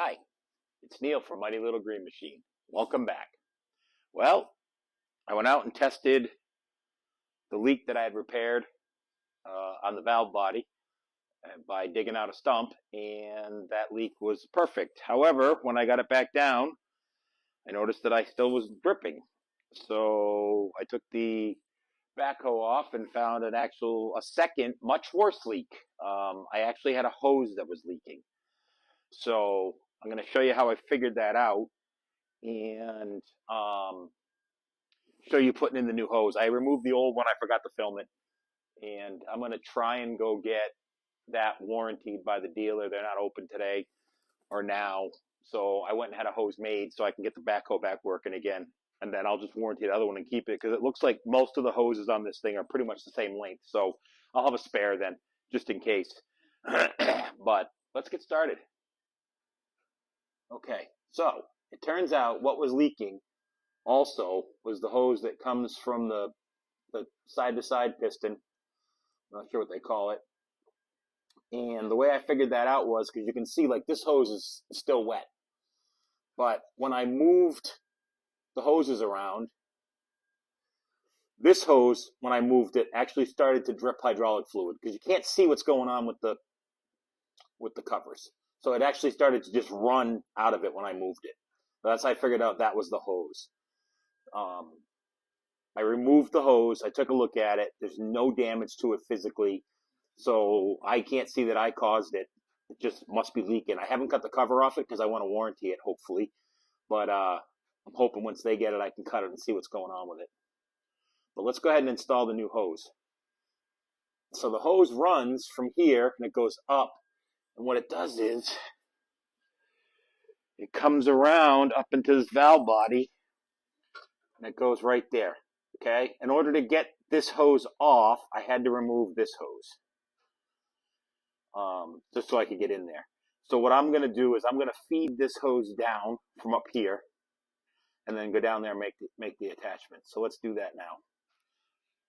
Hi, it's Neil from Mighty Little Green Machine. Welcome back. Well, I went out and tested the leak that I had repaired on the valve body by digging out a stump, and that leak was perfect. However, when I got it back down, I noticed that I still was dripping. So I took the backhoe off and found a second, much worse leak. I actually had a hose that was leaking. So I'm going to show you how I figured that out and show you putting in the new hose. I removed the old one. I forgot to film it. And I'm going to try and go get that warranted by the dealer. They're not open today or now. So I went and had a hose made so I can get the backhoe back working again. And then I'll just warranty the other one and keep it because it looks like most of the hoses on this thing are pretty much the same length. So I'll have a spare then just in case. But let's get started. Okay, so it turns out what was leaking also was the hose that comes from the side-to-side piston. I'm not sure what they call it. And the way I figured that out was because you can see like this hose is still wet. But when I moved the hoses around, this hose, when I moved it, actually started to drip hydraulic fluid because you can't see what's going on with the covers. So it actually started to just run out of it when I moved it. That's how I figured out that was the hose. I removed the hose. I took a look at it. There's no damage to it physically. So I can't see that I caused it. It just must be leaking. I haven't cut the cover off it because I want to warranty it, hopefully. But I'm hoping once they get it, I can cut it and see what's going on with it. But let's go ahead and install the new hose. So the hose runs from here and it goes up. And what it does is it comes around up into this valve body and it goes right there. Okay. In order to get this hose off, I had to remove this hose just so I could get in there. So what I'm going to do is I'm going to feed this hose down from up here and then go down there and make the attachment. So let's do that now.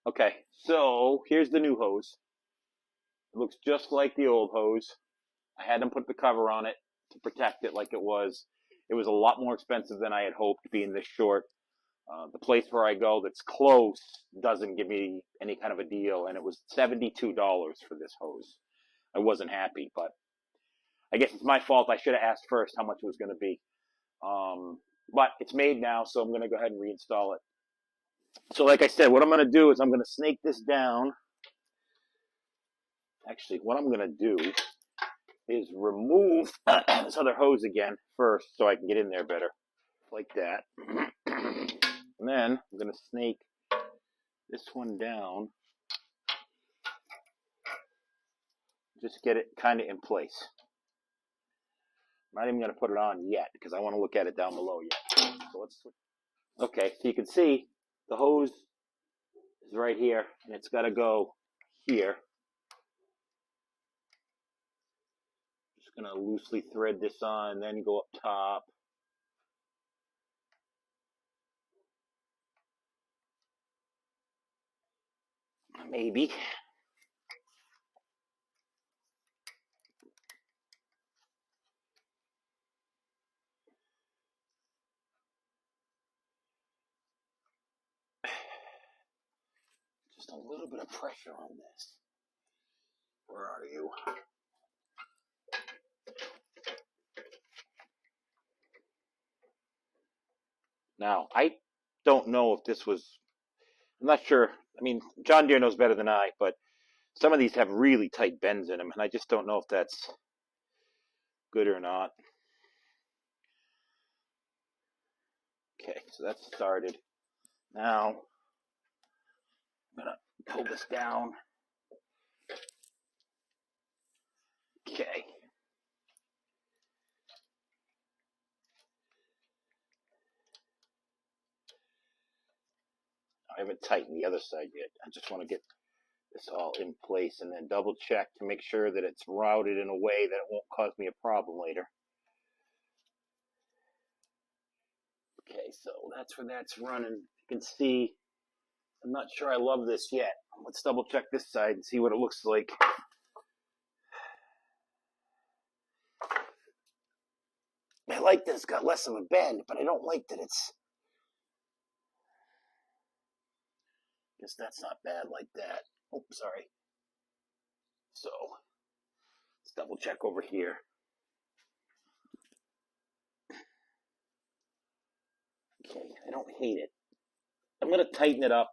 Okay. So here's the new hose. It looks just like the old hose. I had them put the cover on it to protect it like it was. It was a lot more expensive than I had hoped being this short. The place where I go that's close doesn't give me any kind of a deal, and it was $72 for this hose. I wasn't happy, but I guess it's my fault. I should have asked first how much it was going to be. But it's made now, so I'm going to go ahead and reinstall it. So like I said, what I'm going to do is I'm going to snake this down. Actually, what I'm going to do is remove this other hose again first so I can get in there better. Like that. And then I'm going to snake this one down. Just get it kind of in place. I'm not even going to put it on yet because I want to look at it down below yet. So let's. Okay, so you can see the hose is right here and it's got to go here. Going to loosely thread this on and then go up top. Maybe. Just a little bit of pressure on this. Where are you? Now, I don't know if this was, I'm not sure. I mean, John Deere knows better than I, but some of these have really tight bends in them, and I just don't know if that's good or not. Okay, so that's started. Now, I'm going to pull this down. Okay. I haven't tightened the other side yet. I just want to get this all in place and then double check to make sure that it's routed in a way that it won't cause me a problem later. Okay, so that's where that's running. You can see, I'm not sure I love this yet. Let's double check this side and see what it looks like. I like that it's got less of a bend, but I don't like that it's... Guess that's not bad like that. Oh, sorry. So, let's double check over here. Okay, I don't hate it. I'm going to tighten it up.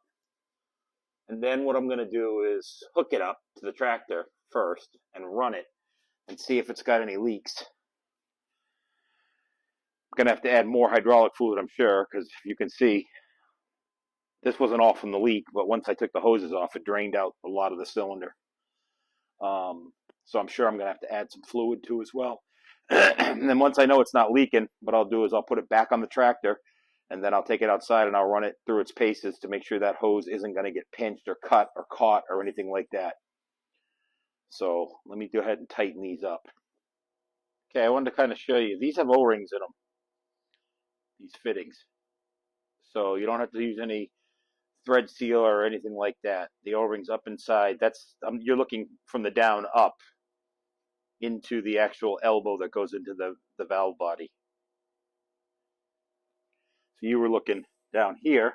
And then what I'm going to do is hook it up to the tractor first and run it and see if it's got any leaks. I'm going to have to add more hydraulic fluid, I'm sure, because you can see this wasn't all from the leak, but once I took the hoses off, it drained out a lot of the cylinder. So I'm sure I'm going to have to add some fluid too as well. And then once I know it's not leaking, what I'll do is I'll put it back on the tractor, and then I'll take it outside and I'll run it through its paces to make sure that hose isn't going to get pinched or cut or caught or anything like that. So let me go ahead and tighten these up. Okay, I wanted to kind of show you. These have O-rings in them, these fittings. So you don't have to use any thread seal or anything like that. The O-rings up inside, that's you're looking from the down up into the actual elbow that goes into the valve body. So you were looking down here,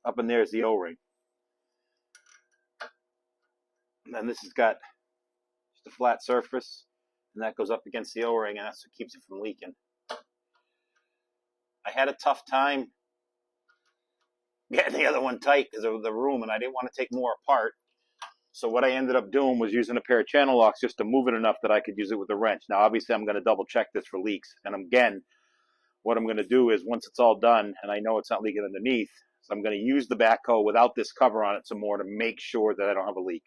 up in there is the O-ring. And then this has got just a flat surface, and that goes up against the O-ring, and that's what keeps it from leaking. I had a tough time getting the other one tight because of the room, and I didn't want to take more apart. So what I ended up doing was using a pair of channel locks just to move it enough that I could use it with a wrench. Now, obviously, I'm going to double check this for leaks. And again, what I'm going to do is once it's all done and I know it's not leaking underneath, so I'm going to use the backhoe without this cover on it some more to make sure that I don't have a leak.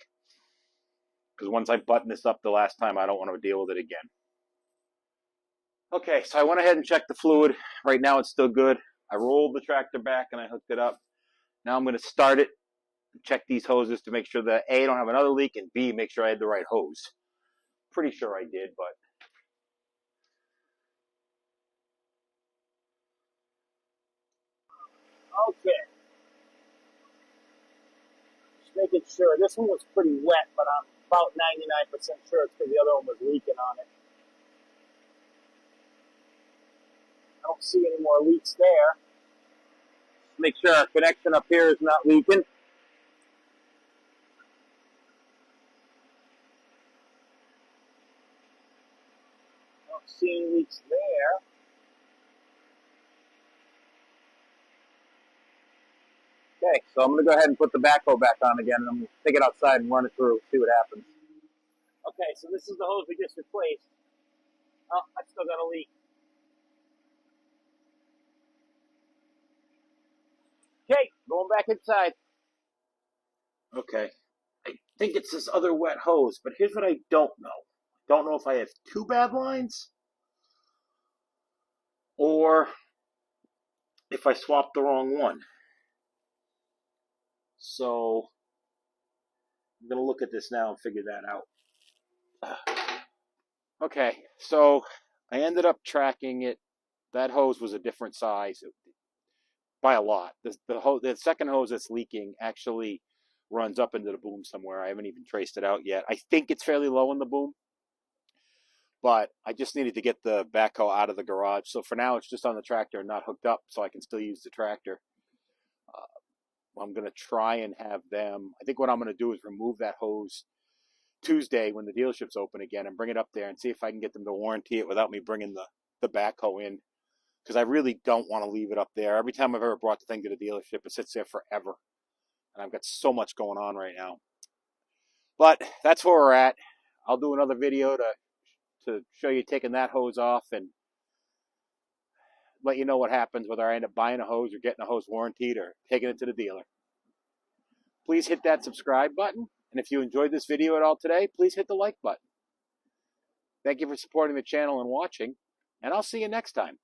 Because once I button this up the last time, I don't want to deal with it again. Okay, so I went ahead and checked the fluid. Right now, it's still good. I rolled the tractor back and I hooked it up. Now I'm going to start it. Check these hoses to make sure that A, I don't have another leak, and B, make sure I had the right hose. Pretty sure I did, but okay. Just making sure. This one was pretty wet, but I'm about 99% sure it's because the other one was leaking on it. I don't see any more leaks there. Make sure our connection up here is not leaking. Seeing leaks there. Okay, so I'm going to go ahead and put the backhoe back on again, and I'm going to take it outside and run it through, see what happens. Okay, so this is the hose we just replaced. Oh, I still got a leak. Okay, going back inside. Okay, I think it's this other wet hose, but here's what I don't know. I don't know if I have two bad lines or if I swapped the wrong one. So I'm going to look at this now and figure that out. Okay, so I ended up tracking it. That hose was a different size by a lot. The second hose that's leaking actually runs up into the boom somewhere. I haven't even traced it out yet. I think it's fairly low in the boom, but I just needed to get the backhoe out of the garage. So for now, it's just on the tractor and not hooked up, so I can still use the tractor. I'm going to try and have them, I think what I'm going to do is remove that hose Tuesday when the dealership's open again and bring it up there and see if I can get them to warranty it without me bringing the backhoe in. Because I really don't want to leave it up there. Every time I've ever brought the thing to the dealership, it sits there forever. And I've got so much going on right now. But that's where we're at. I'll do another video to show you taking that hose off and let you know what happens, whether I end up buying a hose or getting a hose warranted or taking it to the dealer. Please hit that subscribe button. And if you enjoyed this video at all today, please hit the like button. Thank you for supporting the channel and watching. And I'll see you next time.